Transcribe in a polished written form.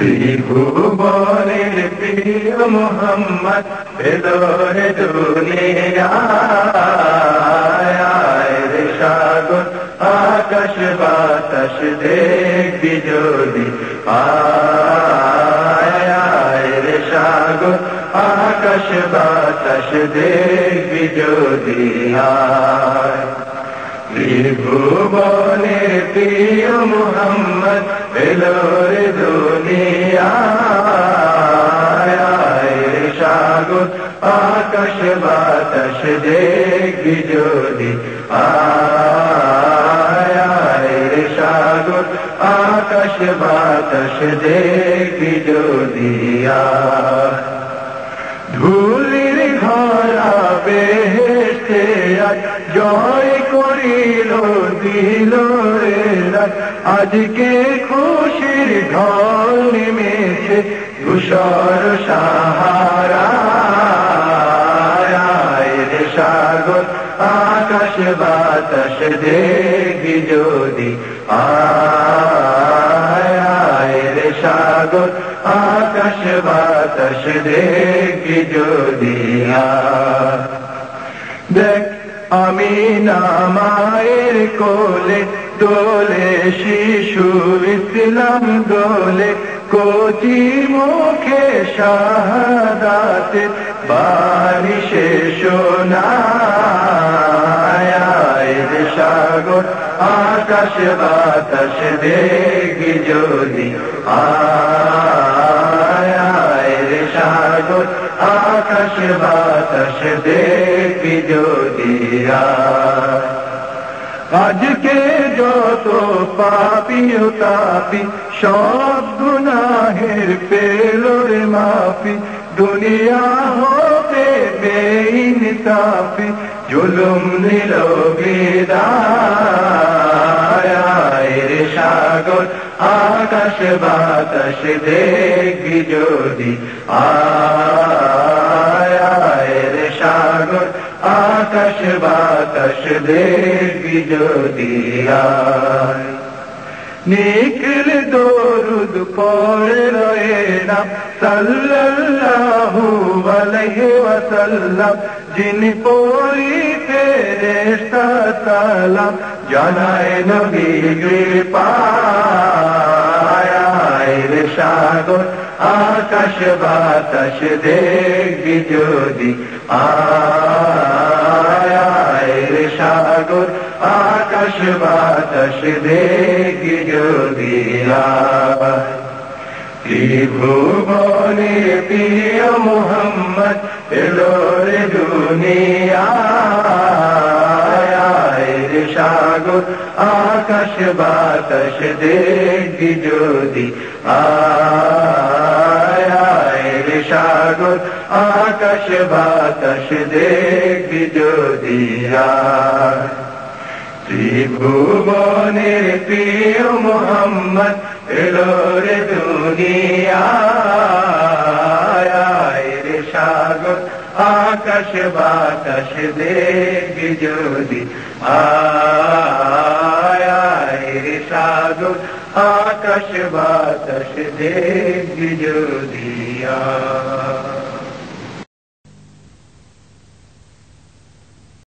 ত্রিভুবনের প্রিয় মোহাম্মদ এলোরে দুনিয়ায় রে সাগর আকাশ বাতাস দেখবি যদি আয় রে সাগর আকাশ বাতাস দেখবি যদি আয় ত্রিভুবনের প্রিয় মোহাম্মদ এলোরে দুনিয়ায় রে সাগর আকাশ বাতাস দেখবি যদি আয় রে সাগর আকাশ বাতাস দেখবি যদি ধুলির ঘরা বেহেশতে জয় করিল দিল রে রাত আজকে খুশির ঢল নেমেছে ধূসর সাহারায় রে সাগর আকাশ বাতাস দেখবি যদি আয় রে সাগর আকাশ বাতাস দেখবি যদি দেখ আমি না মায়ের কোলে দোলে শিশু ইসলাম দোলে কচি মুখে শাহাদাতে বাণী শেষ শোনায় রে সাগর আকাশ বাতাস দেখবি যদি আয় রে সাগর আকাশ বাতাস দেখবি যদি আজকে যত পাপী ও তাপী সব গুনাহের পেলোর মাফি দুনিয়া হতে বেইনসাফি জুলুম নিল বিদায় রে সাগর আকাশ বাতাস দেখবি যদি আয় রে সাগর আকাশ বাতাস দেখবি যদি নিখিল দরুদ পড়ে রয়ে না সাল্লাল্লাহু আলাইহি ওয়াসাল্লাম যিনি পড়ি ফেরেশতা সালাম জানায় নবী কৃপায় রে সাগর আকাশ বাতাস দেখবি যদি আয় রে সাগর আকাশ বাতাস দেখবি যদি ত্রিভুবনে প্রিয় মোহাম্মদ এলোরে দুনিয়ায় রে সাগর আকাশ বাতাস দেখবি যদি আয় রে সাগর আকাশ বাতাস দেখবি যদি ত্রিভুবনের প্রিয় মোহাম্মদ এলোরে দুনিয়ায় রে সাগর আকাশ বাতাস দেখবি যদি আয় রে সাগর আকাশ বাতাস দেখবি যদি